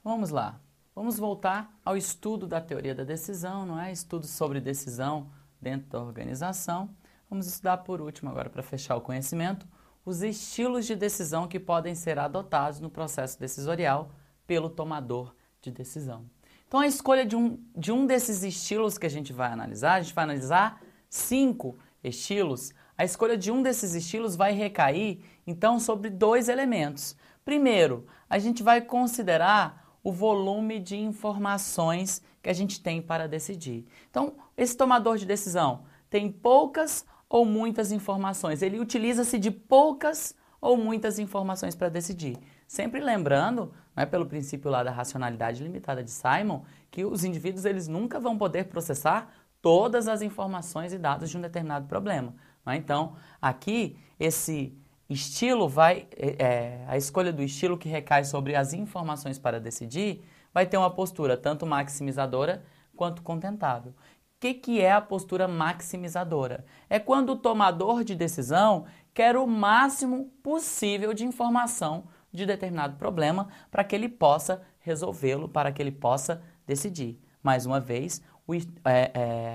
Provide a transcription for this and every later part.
Vamos lá. Vamos voltar ao estudo da teoria da decisão, não é? Estudo sobre decisão dentro da organização. Vamos estudar por último agora, para fechar o conhecimento, os estilos de decisão que podem ser adotados no processo decisorial pelo tomador de decisão. Então, a escolha de um desses estilos que a gente vai analisar 5 estilos. A escolha de um desses estilos vai recair, então, sobre 2 elementos. Primeiro, a gente vai considerar o volume de informações que a gente tem para decidir. Então, esse tomador de decisão tem poucas ou muitas informações. Ele utiliza-se de poucas ou muitas informações para decidir. Sempre lembrando, não é, pelo princípio lá da racionalidade limitada de Simon, que os indivíduos eles nunca vão poder processar todas as informações e dados de um determinado problema. Não é? Então, aqui, esse estilo a escolha do estilo que recai sobre as informações para decidir vai ter uma postura tanto maximizadora quanto contentável. O que é a postura maximizadora? É quando o tomador de decisão quer o máximo possível de informação de determinado problema para que ele possa resolvê-lo, para que ele possa decidir. Mais uma vez,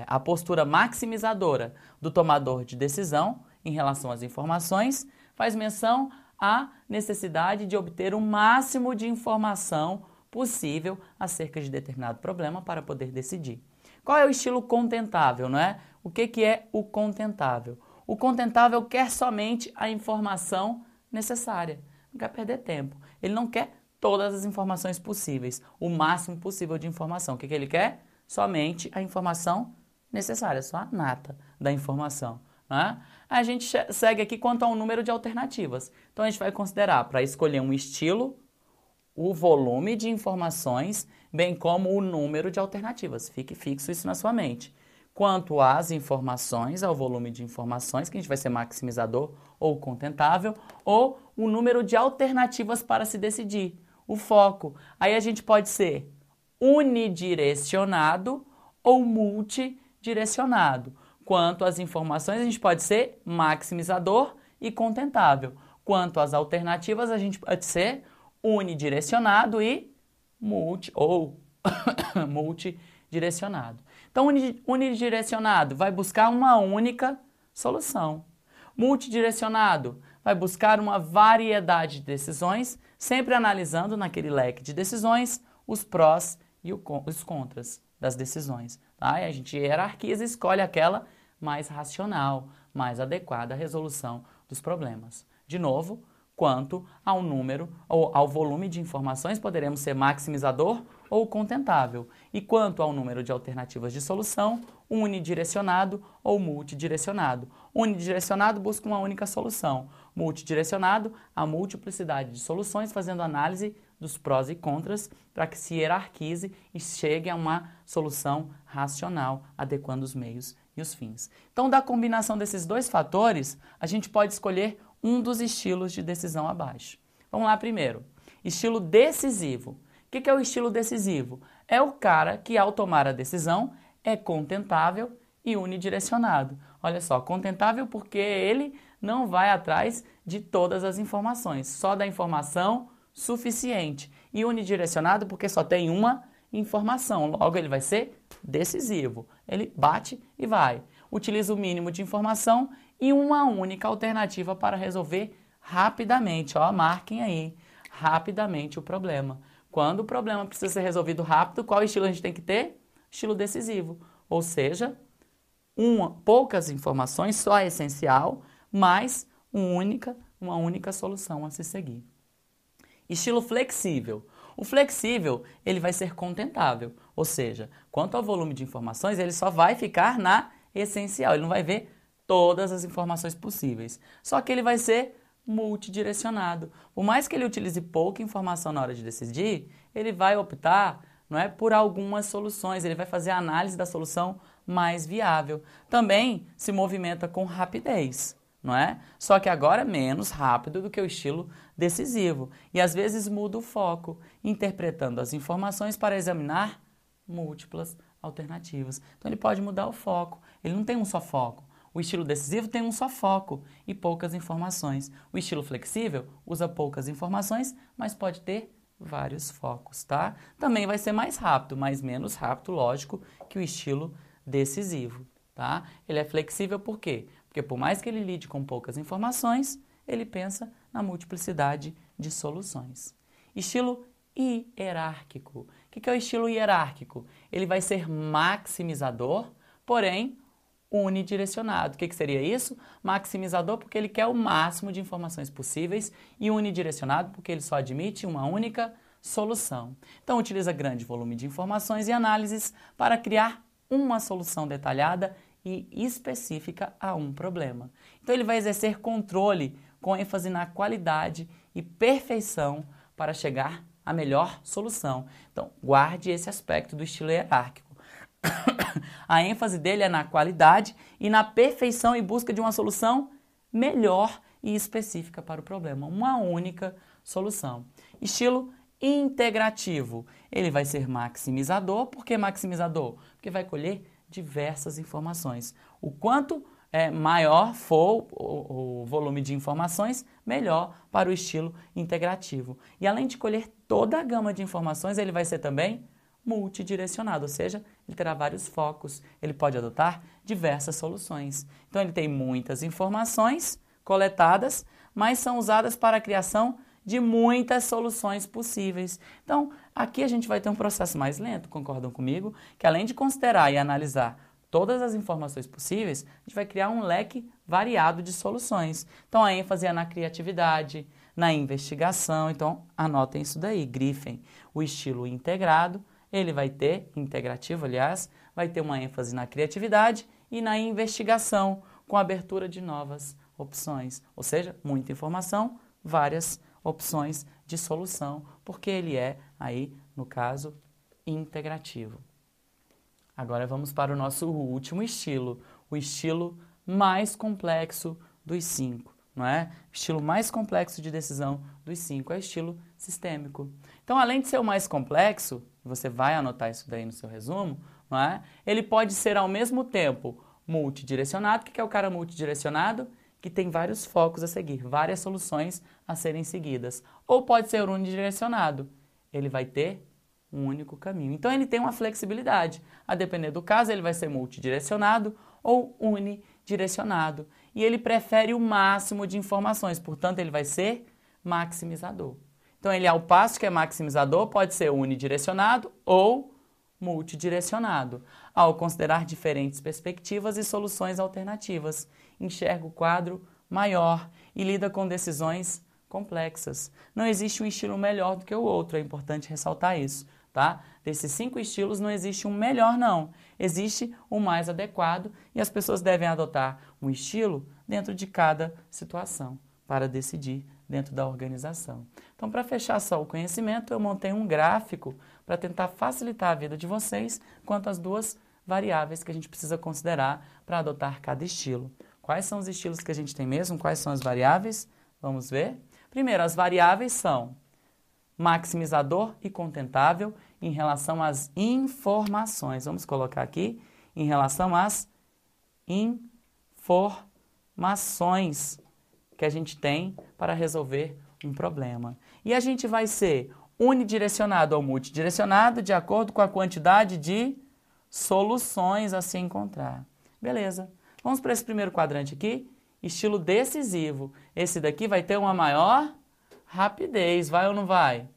a postura maximizadora do tomador de decisão em relação às informações faz menção à necessidade de obter o máximo de informação possível acerca de determinado problema para poder decidir. Qual é o estilo contentável, não é? O que é o contentável? O contentável quer somente a informação necessária, não quer perder tempo. Ele não quer todas as informações possíveis, o máximo possível de informação. O que ele quer? Somente a informação necessária, só a nata da informação. Né? A gente segue aqui quanto ao número de alternativas. Então, a gente vai considerar, para escolher um estilo, o volume de informações, bem como o número de alternativas. Fique fixo isso na sua mente. Quanto às informações, ao volume de informações, que a gente vai ser maximizador ou contentável, ou o número de alternativas para se decidir, o foco. Aí a gente pode ser unidirecionado ou multidirecionado. Quanto às informações, a gente pode ser maximizador e contentável. Quanto às alternativas, a gente pode ser unidirecionado e multidirecionado. Então, unidirecionado vai buscar uma única solução. Multidirecionado vai buscar uma variedade de decisões, sempre analisando naquele leque de decisões os prós e os contras das decisões. Tá? E a gente hierarquiza e escolhe aquela mais racional, mais adequada à resolução dos problemas. De novo, quanto ao número ou ao volume de informações, poderemos ser maximizador ou contentável. E quanto ao número de alternativas de solução, unidirecionado ou multidirecionado. Unidirecionado busca uma única solução. Multidirecionado, a multiplicidade de soluções, fazendo análise dos prós e contras para que se hierarquize e chegue a uma solução racional, adequando os meios e os fins. Então, da combinação desses 2 fatores, a gente pode escolher um dos estilos de decisão abaixo. Vamos lá primeiro. Estilo decisivo. O que é o estilo decisivo? É o cara que, ao tomar a decisão, é contentável e unidirecionado. Olha só, contentável porque ele não vai atrás de todas as informações, só da informação suficiente. E unidirecionado porque só tem uma informação, logo ele vai ser decisivo. Ele bate e vai. Utiliza o mínimo de informação e uma única alternativa para resolver rapidamente. Ó, marquem aí, rapidamente o problema. Quando o problema precisa ser resolvido rápido, qual estilo a gente tem que ter? Estilo decisivo. Ou seja, poucas informações, só é essencial, mas uma única solução a se seguir. Estilo flexível. O flexível, ele vai ser contentável, ou seja, quanto ao volume de informações, ele só vai ficar na essencial, ele não vai ver todas as informações possíveis. Só que ele vai ser multidirecionado. Por mais que ele utilize pouca informação na hora de decidir, ele vai optar, não é, por algumas soluções, ele vai fazer a análise da solução mais viável. Também se movimenta com rapidez. Não é? Só que agora é menos rápido do que o estilo decisivo e às vezes muda o foco, interpretando as informações para examinar múltiplas alternativas. Então ele pode mudar o foco, ele não tem um só foco. O estilo decisivo tem um só foco e poucas informações. O estilo flexível usa poucas informações, mas pode ter vários focos, tá? Também vai ser mais rápido, mas menos rápido, lógico, que o estilo decisivo, tá? Ele é flexível por quê? Porque por mais que ele lide com poucas informações, ele pensa na multiplicidade de soluções. Estilo hierárquico. O que é o estilo hierárquico? Ele vai ser maximizador, porém unidirecionado. O que seria isso? Maximizador porque ele quer o máximo de informações possíveis e unidirecionado porque ele só admite uma única solução. Então utiliza grande volume de informações e análises para criar uma solução detalhada e específica a um problema. Então ele vai exercer controle com ênfase na qualidade e perfeição para chegar à melhor solução. Então guarde esse aspecto do estilo hierárquico. A ênfase dele é na qualidade e na perfeição em busca de uma solução melhor e específica para o problema, uma única solução. Estilo integrativo, ele vai ser maximizador. Por que maximizador? Porque vai colher diversas informações. O quanto maior for o volume de informações, melhor para o estilo integrativo. E além de colher toda a gama de informações, ele vai ser também multidirecionado, ou seja, ele terá vários focos, ele pode adotar diversas soluções. Então ele tem muitas informações coletadas, mas são usadas para a criação de muitas soluções possíveis. Então aqui a gente vai ter um processo mais lento, concordam comigo? Que além de considerar e analisar todas as informações possíveis, a gente vai criar um leque variado de soluções. Então a ênfase é na criatividade, na investigação, então anotem isso daí, grifem. O estilo integrado, ele vai ter, integrativo aliás, vai ter uma ênfase na criatividade e na investigação, com a abertura de novas opções. Ou seja, muita informação, várias opções de solução, porque ele é, aí, no caso, integrativo. Agora vamos para o nosso último estilo, o estilo mais complexo dos 5. Não é? O estilo mais complexo de decisão dos 5 é o estilo sistêmico. Então, além de ser o mais complexo, você vai anotar isso daí no seu resumo, não é? Ele pode ser ao mesmo tempo multidirecionado. O que é o cara multidirecionado? Que tem vários focos a seguir, várias soluções a serem seguidas. Ou pode ser unidirecionado. Ele vai ter um único caminho. Então, ele tem uma flexibilidade. A depender do caso, ele vai ser multidirecionado ou unidirecionado. E ele prefere o máximo de informações, portanto, ele vai ser maximizador. Então, ele, ao passo que é maximizador, pode ser unidirecionado ou multidirecionado, ao considerar diferentes perspectivas e soluções alternativas. Enxerga o quadro maior e lida com decisões complexas. Não existe um estilo melhor do que o outro, é importante ressaltar isso, tá? Desses 5 estilos não existe um melhor, não. Existe o mais adequado e as pessoas devem adotar um estilo dentro de cada situação para decidir dentro da organização. Então, para fechar só o conhecimento, eu montei um gráfico para tentar facilitar a vida de vocês quanto às 2 variáveis que a gente precisa considerar para adotar cada estilo. Quais são os estilos que a gente tem mesmo? Quais são as variáveis? Vamos ver. Primeiro, as variáveis são maximizador e contentável em relação às informações. Vamos colocar aqui em relação às informações que a gente tem para resolver um problema. E a gente vai ser unidirecionado ou multidirecionado de acordo com a quantidade de soluções a se encontrar. Beleza. Vamos para esse primeiro quadrante aqui. Estilo decisivo. Esse daqui vai ter uma maior rapidez. Vai ou não vai?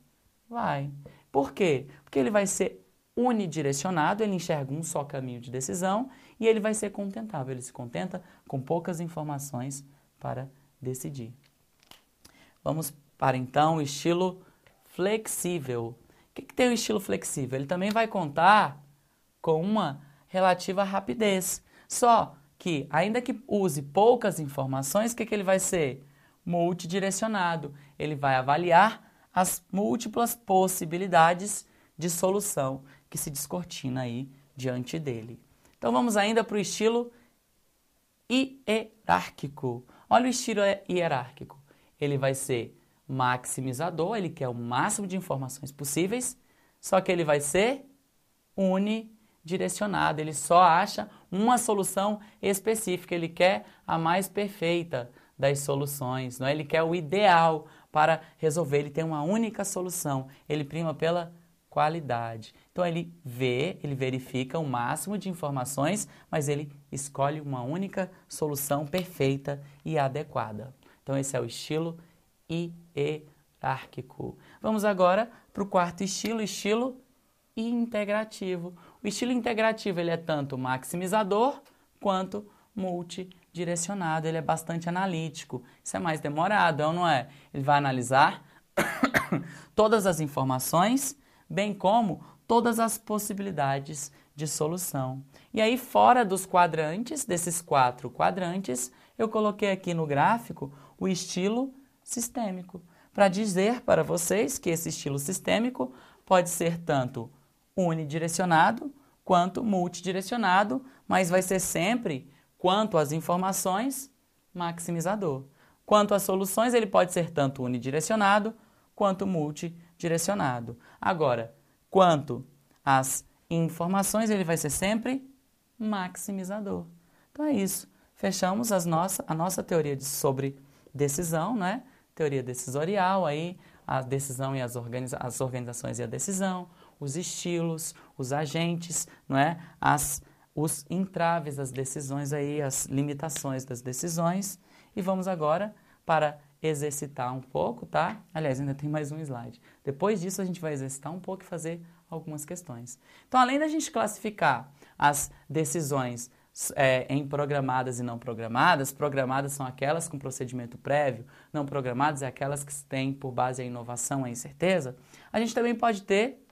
Vai. Por quê? Porque ele vai ser unidirecionado, ele enxerga um só caminho de decisão e ele vai ser contentável. Ele se contenta com poucas informações para decidir. Vamos para, então, o estilo flexível. O que tem o estilo flexível? Ele também vai contar com uma relativa rapidez. Só que, ainda que use poucas informações, o que ele vai ser? Multidirecionado. Ele vai avaliar as múltiplas possibilidades de solução que se descortina aí diante dele. Então, vamos ainda para o estilo hierárquico. Olha o estilo hierárquico. Ele vai ser maximizador, ele quer o máximo de informações possíveis, só que ele vai ser unidirecionado, ele só acha uma solução específica, ele quer a mais perfeita das soluções, não é? Ele quer o ideal, para resolver, ele tem uma única solução, ele prima pela qualidade. Então ele verifica o máximo de informações, mas ele escolhe uma única solução perfeita e adequada. Então esse é o estilo hierárquico. Vamos agora para o quarto estilo, estilo integrativo. O estilo integrativo ele é tanto maximizador quanto multidirecionado. Ele é bastante analítico. Isso é mais demorado, é ou não é? Ele vai analisar todas as informações, bem como todas as possibilidades de solução. E aí, fora dos quadrantes, desses 4 quadrantes, eu coloquei aqui no gráfico o estilo sistêmico, para dizer para vocês que esse estilo sistêmico pode ser tanto unidirecionado quanto multidirecionado, mas vai ser sempre, quanto às informações, maximizador. Quanto às soluções, ele pode ser tanto unidirecionado quanto multidirecionado. Agora, quanto às informações, ele vai ser sempre maximizador. Então é isso. Fechamos a nossa teoria sobre decisão, né? Teoria decisorial, aí a decisão e as organizações e a decisão, os estilos, os agentes, não é? Os entraves das decisões, aí, as limitações das decisões. E vamos agora para exercitar um pouco, tá? Aliás, ainda tem mais um slide. Depois disso, a gente vai exercitar um pouco e fazer algumas questões. Então, além da gente classificar as decisões em programadas e não programadas, programadas são aquelas com procedimento prévio, não programadas é aquelas que têm por base a inovação, a incerteza, a gente também pode ter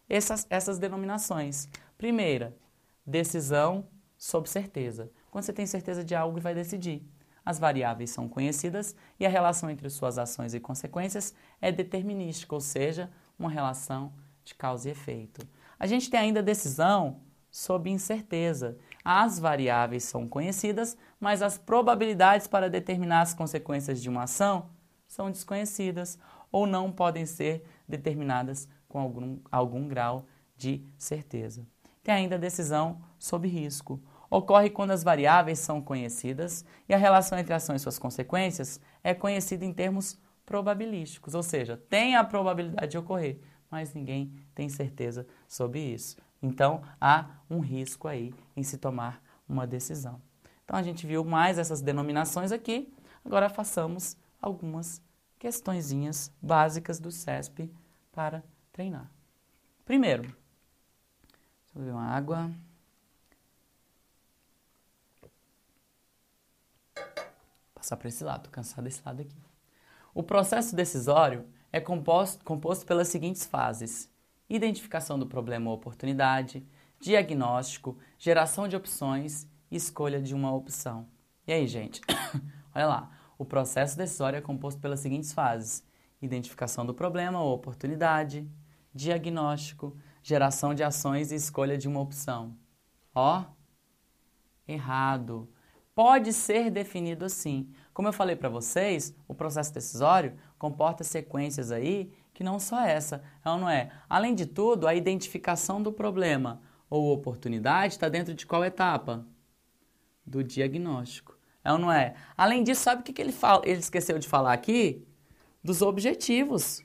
essas denominações. Primeira, decisão sob certeza. Quando você tem certeza de algo e vai decidir. As variáveis são conhecidas e a relação entre suas ações e consequências é determinística, ou seja, uma relação de causa e efeito. A gente tem ainda decisão sob incerteza. As variáveis são conhecidas, mas as probabilidades para determinar as consequências de uma ação são desconhecidas ou não podem ser determinadas com algum grau de certeza. Tem ainda a decisão sob risco. Ocorre quando as variáveis são conhecidas e a relação entre a ação e suas consequências é conhecida em termos probabilísticos, ou seja, tem a probabilidade de ocorrer, mas ninguém tem certeza sobre isso. Então, há um risco aí em se tomar uma decisão. Então, a gente viu mais essas denominações aqui. Agora, façamos algumas questõezinhas básicas do CESP para treinar. Primeiro, deixa eu beber uma água. Passar para esse lado, estou cansado desse lado aqui. O processo decisório é composto pelas seguintes fases: identificação do problema ou oportunidade, diagnóstico, geração de opções e escolha de uma opção. E aí, gente? Olha lá. O processo decisório é composto pelas seguintes fases: identificação do problema ou oportunidade, diagnóstico, geração de ações e escolha de uma opção. Ó, errado. Pode ser definido assim. Como eu falei para vocês, o processo decisório comporta sequências aí que não só essa, é ou não é? Além de tudo, a identificação do problema ou oportunidade está dentro de qual etapa? Do diagnóstico. É ou não é? Além disso, sabe o que ele fala? Ele esqueceu de falar aqui? Dos objetivos.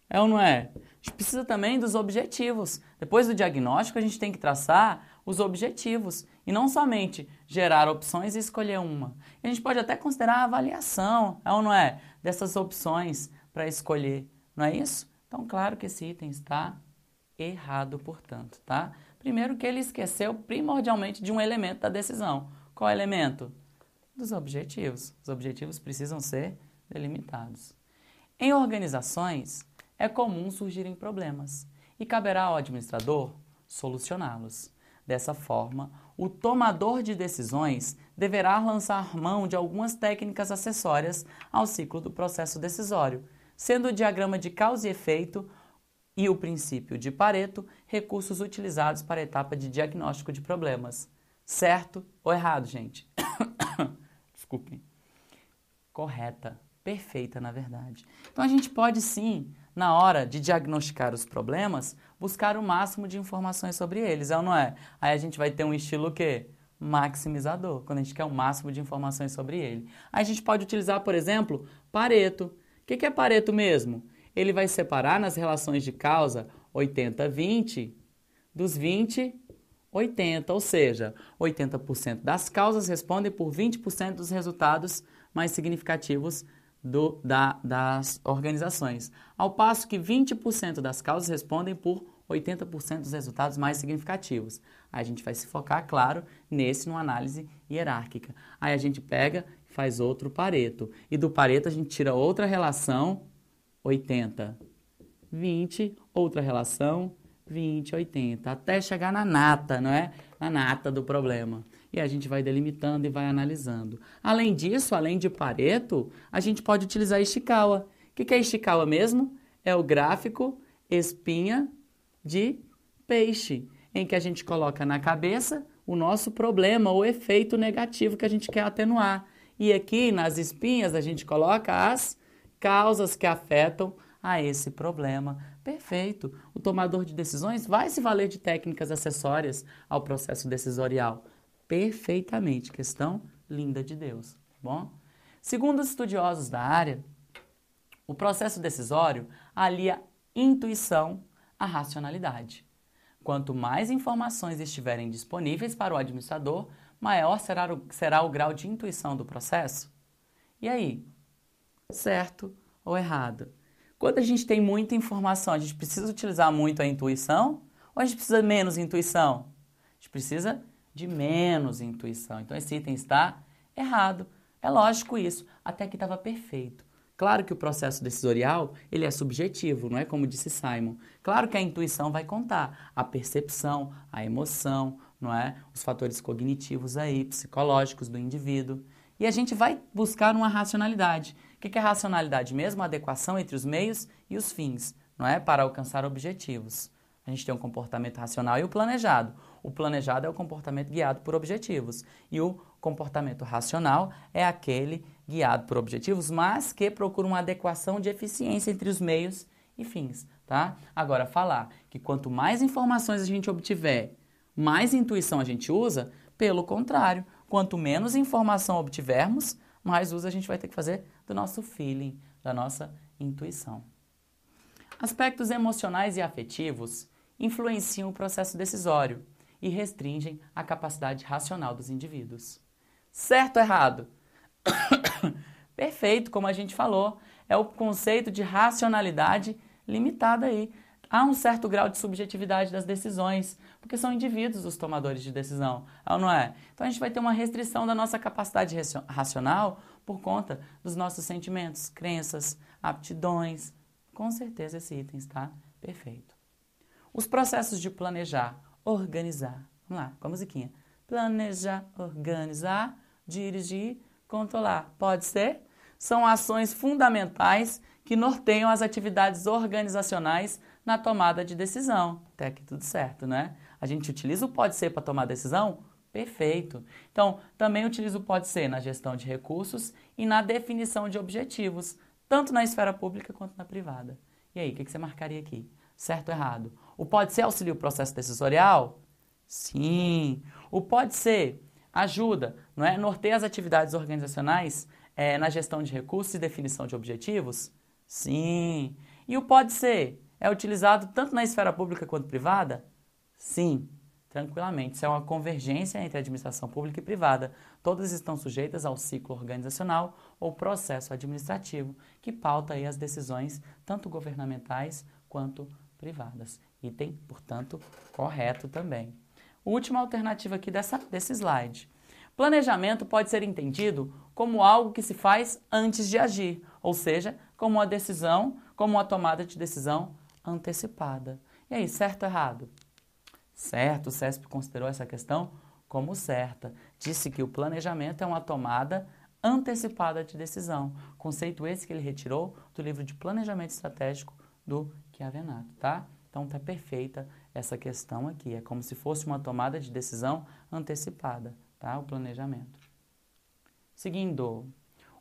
É ou não é? A gente precisa também dos objetivos. Depois do diagnóstico, a gente tem que traçar os objetivos. E não somente gerar opções e escolher uma. E a gente pode até considerar a avaliação, é ou não é? Dessas opções para escolher. Não é isso? Então, claro que esse item está errado, portanto, tá? Primeiro que ele esqueceu primordialmente de um elemento da decisão. Qual elemento? Dos objetivos. Os objetivos precisam ser delimitados. Em organizações, é comum surgirem problemas e caberá ao administrador solucioná-los. Dessa forma, o tomador de decisões deverá lançar mão de algumas técnicas acessórias ao ciclo do processo decisório, sendo o diagrama de causa e efeito e o princípio de Pareto recursos utilizados para a etapa de diagnóstico de problemas. Certo ou errado, gente? Desculpem. Correta. Perfeita, na verdade. Então, a gente pode sim, na hora de diagnosticar os problemas, buscar o máximo de informações sobre eles, é ou não é? Aí a gente vai ter um estilo o quê? Maximizador, quando a gente quer o máximo de informações sobre ele. Aí a gente pode utilizar, por exemplo, Pareto, que é Pareto mesmo? Ele vai separar nas relações de causa 80-20 dos 20-80, ou seja, 80% das causas respondem por 20% dos resultados mais significativos das organizações, ao passo que 20% das causas respondem por 80% dos resultados mais significativos. Aí a gente vai se focar, claro, numa análise hierárquica. Aí a gente pega e faz outro Pareto. E do Pareto a gente tira outra relação, 80-20, outra relação, 20-80, até chegar na nata, não é? Na nata do problema. E a gente vai delimitando e vai analisando. Além disso, além de Pareto, a gente pode utilizar Ishikawa. O que é Ishikawa mesmo? É o gráfico espinha de peixe, em que a gente coloca na cabeça o nosso problema, o efeito negativo que a gente quer atenuar. E aqui nas espinhas a gente coloca as causas que afetam a esse problema. Perfeito. O tomador de decisões vai se valer de técnicas acessórias ao processo decisorial. Perfeitamente. Questão linda de Deus. Bom? Segundo os estudiosos da área, o processo decisório alia intuição à racionalidade. Quanto mais informações estiverem disponíveis para o administrador, maior será o grau de intuição do processo. E aí? Certo ou errado? Quando a gente tem muita informação, a gente precisa utilizar muito a intuição ou a gente precisa de menos intuição? A gente precisa de menos intuição. Então esse item está errado. É lógico isso. Até aqui estava perfeito. Claro que o processo decisorial, ele é subjetivo, não é como disse Simon. Claro que a intuição vai contar, a percepção, a emoção, não é? Os fatores cognitivos aí, psicológicos do indivíduo. E a gente vai buscar uma racionalidade. O que é racionalidade mesmo? A adequação entre os meios e os fins, não é? Para alcançar objetivos. A gente tem um comportamento racional e o planejado. O planejado é o comportamento guiado por objetivos. E o comportamento racional é aquele guiado por objetivos, mas que procura uma adequação de eficiência entre os meios e fins, tá? Agora, falar que quanto mais informações a gente obtiver, mais intuição a gente usa, pelo contrário, quanto menos informação obtivermos, mais uso a gente vai ter que fazer do nosso feeling, da nossa intuição. Aspectos emocionais e afetivos influenciam o processo decisório e restringem a capacidade racional dos indivíduos. Certo ou errado? Perfeito, como a gente falou, é o conceito de racionalidade limitada aí. Há um certo grau de subjetividade das decisões, porque são indivíduos os tomadores de decisão, não é? Então a gente vai ter uma restrição da nossa capacidade racional por conta dos nossos sentimentos, crenças, aptidões. Com certeza esse item está perfeito. Os processos de planejar, organizar. Vamos lá, com a musiquinha. Planejar, organizar, dirigir, controlar. Pode ser? São ações fundamentais que norteiam as atividades organizacionais na tomada de decisão. Até aqui tudo certo, né? A gente utiliza o pode ser para tomar decisão? Perfeito. Então, também utiliza o pode ser na gestão de recursos e na definição de objetivos, tanto na esfera pública quanto na privada. E aí, o que você marcaria aqui? Certo ou errado? O pode ser auxilia o processo decisorial? Sim. O pode ser ajuda, não é? Norteia as atividades organizacionais na gestão de recursos e definição de objetivos? Sim. E o pode ser é utilizado tanto na esfera pública quanto privada? Sim. Tranquilamente. Isso é uma convergência entre a administração pública e privada. Todas estão sujeitas ao ciclo organizacional ou processo administrativo, que pauta aí as decisões tanto governamentais quanto privadas. Item, portanto, correto também. Última alternativa aqui desse slide. Planejamento pode ser entendido como algo que se faz antes de agir, ou seja, como uma decisão, como uma tomada de decisão antecipada. E aí, certo ou errado? Certo, o CESP considerou essa questão como certa. Disse que o planejamento é uma tomada antecipada de decisão. Conceito esse que ele retirou do livro de Planejamento Estratégico do Chiavenato, tá? Então tá perfeita essa questão aqui. É como se fosse uma tomada de decisão antecipada, tá? O planejamento. Seguindo,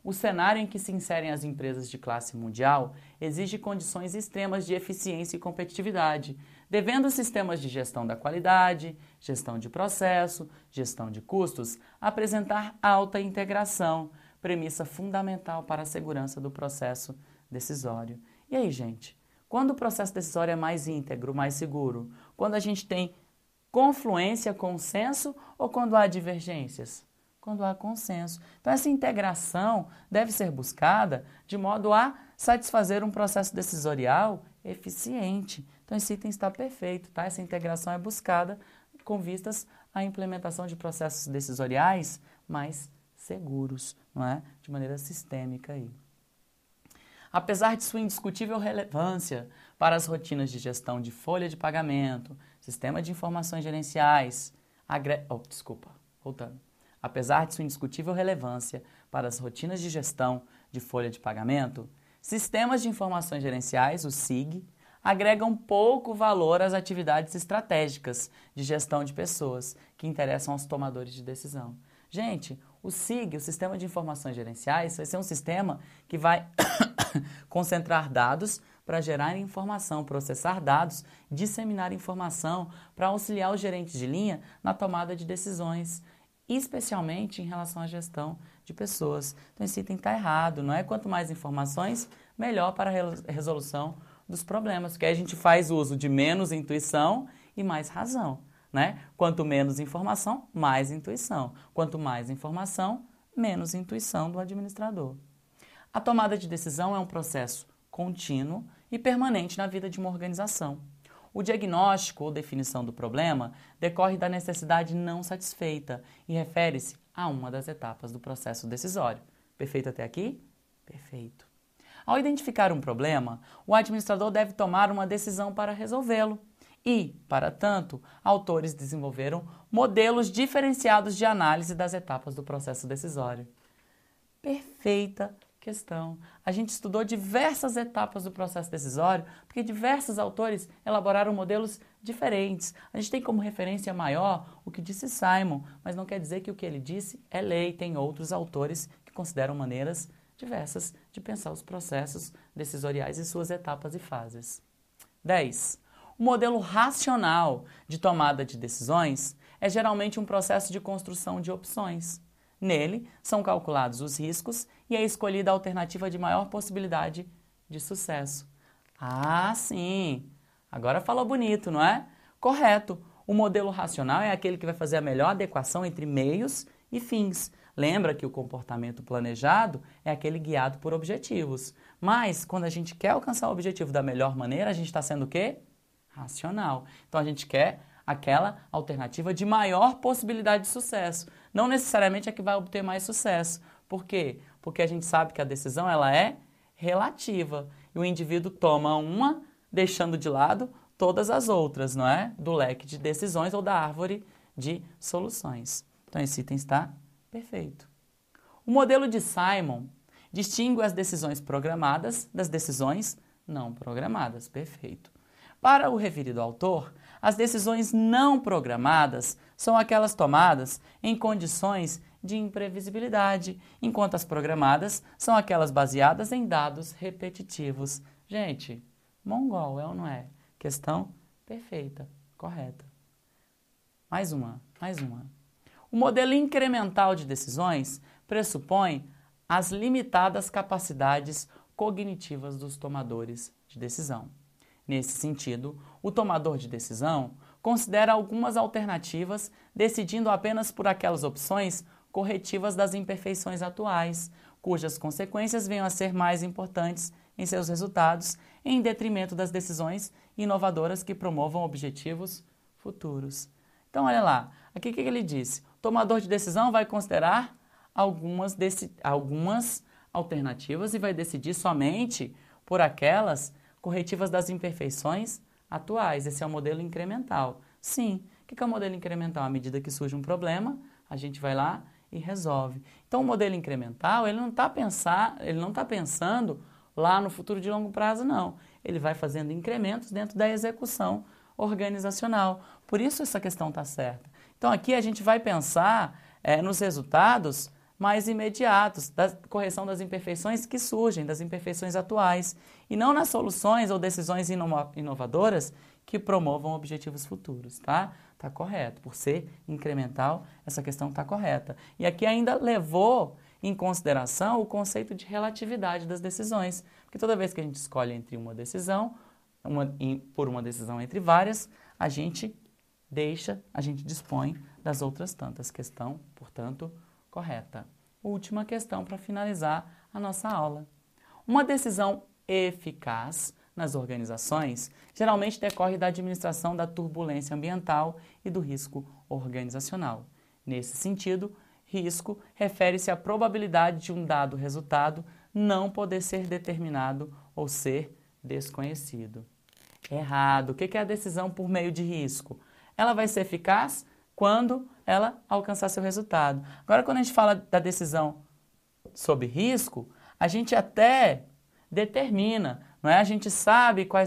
o cenário em que se inserem as empresas de classe mundial exige condições extremas de eficiência e competitividade, devendo os sistemas de gestão da qualidade, gestão de processo, gestão de custos, apresentar alta integração, premissa fundamental para a segurança do processo decisório. E aí, gente? Quando o processo decisório é mais íntegro, mais seguro? Quando a gente tem confluência, consenso ou quando há divergências? Quando há consenso. Então, essa integração deve ser buscada de modo a satisfazer um processo decisorial eficiente. Então, esse item está perfeito, tá? Essa integração é buscada com vistas à implementação de processos decisoriais mais seguros, não é? De maneira sistêmica aí. Apesar de sua indiscutível relevância para as rotinas de gestão de folha de pagamento, sistema de informações gerenciais, Apesar de sua indiscutível relevância para as rotinas de gestão de folha de pagamento, sistemas de informações gerenciais, o SIG, agregam pouco valor às atividades estratégicas de gestão de pessoas que interessam aos tomadores de decisão. Gente, o SIG, o Sistema de Informações Gerenciais, vai ser um sistema que vai concentrar dados para gerar informação, processar dados, disseminar informação para auxiliar os gerentes de linha na tomada de decisões, especialmente em relação à gestão de pessoas. Então, esse item está errado, não é? Quanto mais informações, melhor para a resolução dos problemas, porque aí a gente faz uso de menos intuição e mais razão, né? Quanto menos informação, mais intuição. Quanto mais informação, menos intuição do administrador. A tomada de decisão é um processo contínuo e permanente na vida de uma organização. O diagnóstico ou definição do problema decorre da necessidade não satisfeita e refere-se a uma das etapas do processo decisório. Perfeito até aqui? Perfeito. Ao identificar um problema, o administrador deve tomar uma decisão para resolvê-lo. E, para tanto, autores desenvolveram modelos diferenciados de análise das etapas do processo decisório. Perfeita questão. A gente estudou diversas etapas do processo decisório, porque diversos autores elaboraram modelos diferentes. A gente tem como referência maior o que disse Simon, mas não quer dizer que o que ele disse é lei. Tem outros autores que consideram maneiras diversas de pensar os processos decisoriais e suas etapas e fases. 10. O modelo racional de tomada de decisões é geralmente um processo de construção de opções. Nele, são calculados os riscos e é escolhida a alternativa de maior possibilidade de sucesso. Ah, sim! Agora falou bonito, não é? Correto! O modelo racional é aquele que vai fazer a melhor adequação entre meios e fins. Lembra que o comportamento planejado é aquele guiado por objetivos. Mas, quando a gente quer alcançar o objetivo da melhor maneira, a gente está sendo o quê? Racional. Então, a gente quer aquela alternativa de maior possibilidade de sucesso. Não necessariamente é que vai obter mais sucesso. Por quê? Porque a gente sabe que a decisão ela é relativa. E o indivíduo toma uma, deixando de lado todas as outras, não é? Do leque de decisões ou da árvore de soluções. Então, esse item está perfeito. O modelo de Simon distingue as decisões programadas das decisões não programadas. Perfeito. Para o referido autor, as decisões não programadas são aquelas tomadas em condições de imprevisibilidade, enquanto as programadas são aquelas baseadas em dados repetitivos. Gente, mongol, é ou não é? Questão perfeita, correta. Mais uma. O modelo incremental de decisões pressupõe as limitadas capacidades cognitivas dos tomadores de decisão. Nesse sentido, o tomador de decisão considera algumas alternativas, decidindo apenas por aquelas opções corretivas das imperfeições atuais, cujas consequências venham a ser mais importantes em seus resultados, em detrimento das decisões inovadoras que promovam objetivos futuros. Então, olha lá, aqui o que ele disse? O tomador de decisão vai considerar algumas alternativas e vai decidir somente por aquelas corretivas das imperfeições atuais. Esse é o modelo incremental. Sim. O que é o modelo incremental? À medida que surge um problema, a gente vai lá e resolve. Então, o modelo incremental, ele não está pensando lá no futuro de longo prazo, não. Ele vai fazendo incrementos dentro da execução organizacional. Por isso, essa questão está certa. Então, aqui a gente vai pensar nos resultados mais imediatos, da correção das imperfeições que surgem, das imperfeições atuais, e não nas soluções ou decisões inovadoras que promovam objetivos futuros, tá? Tá correto. Por ser incremental, essa questão está correta. E aqui ainda levou em consideração o conceito de relatividade das decisões, porque toda vez que a gente escolhe entre uma decisão, por uma decisão entre várias, a gente dispõe das outras tantas. Questão, portanto, correta. Última questão para finalizar a nossa aula. Uma decisão eficaz nas organizações geralmente decorre da administração da turbulência ambiental e do risco organizacional. Nesse sentido, risco refere-se à probabilidade de um dado resultado não poder ser determinado ou ser desconhecido. Errado. O que é a decisão por meio de risco? Ela vai ser eficaz quando ela alcançar seu resultado. Agora, quando a gente fala da decisão sob risco, a gente até determina, não é? A gente sabe qual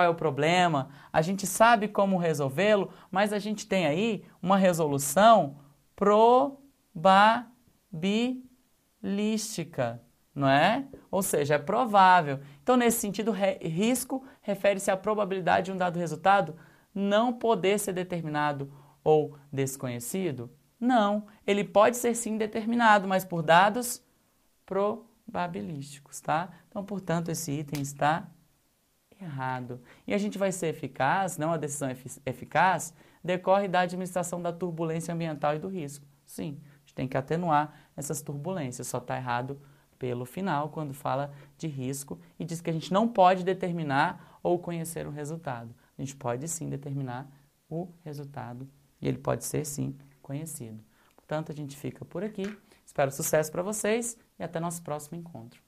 é o problema, a gente sabe como resolvê-lo, mas a gente tem aí uma resolução probabilística, não é? Ou seja, é provável. Então, nesse sentido, risco refere-se à probabilidade de um dado resultado não poder ser determinado ou desconhecido? Não, ele pode ser sim determinado, mas por dados probabilísticos, tá? Então, portanto, esse item está errado. E a gente vai ser eficaz, não a decisão eficaz, decorre da administração da turbulência ambiental e do risco. Sim, a gente tem que atenuar essas turbulências, só está errado pelo final, quando fala de risco e diz que a gente não pode determinar ou conhecer o resultado. A gente pode sim determinar o resultado e ele pode ser sim conhecido. Portanto, a gente fica por aqui. Espero sucesso para vocês e até nosso próximo encontro.